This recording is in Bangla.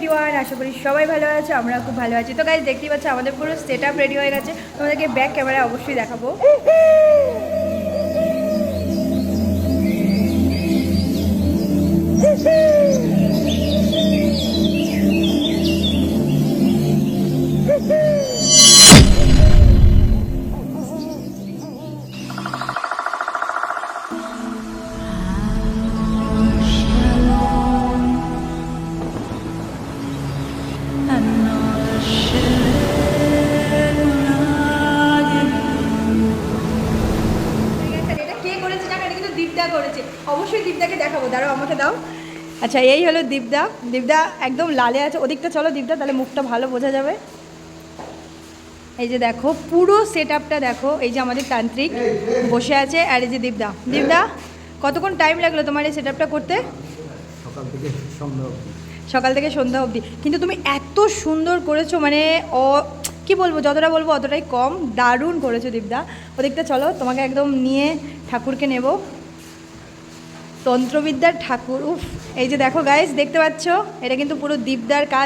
এভরিওয়ান, আশা করি সবাই ভালো আছে, আমরা খুব ভালো আছি। তো গাইজ দেখতেই পাচ্ছ আমাদের পুরো সেট আপ রেডি হয়ে গেছে। তোমাদেরকে ব্যাক ক্যামেরায় অবশ্যই দেখাবো। এটা কে করেছে জানো? এটা কিন্তু দীপদা করেছে। অবশ্যই দীপদাকে দেখাবো, দাঁড়াও আমাকে দাও। আচ্ছা, এই হলো দীপদা। দীপদা একদম লালে আছে। ওদিকটা চলো দীপদা, তাহলে মুখটা ভালো বোঝা যাবে। এই যে দেখো পুরো সেট আপটা দেখো। এই যে আমাদের তান্ত্রিক বসে আছে, আর এই যে দীপদা। দীপদা, কতক্ষণ টাইম লাগলো তোমার এই সেট আপটা করতে? সকাল থেকে সন্ধ্যা অবধি। কিন্তু তুমি এত সুন্দর করেছো, মানে কি বলবো, যতটা বলবো অতটাই কম। দারুণ করেছো দীপদা। ওদিকটা চলো, তোমাকে একদম নিয়ে ঠাকুরকে নেব। তন্ত্রবিদ্যার ঠাকুর, উফ। এই যে দেখো গাইস, দেখতে পাচ্ছ, এটা কিন্তু পুরো দীপদার কাজ।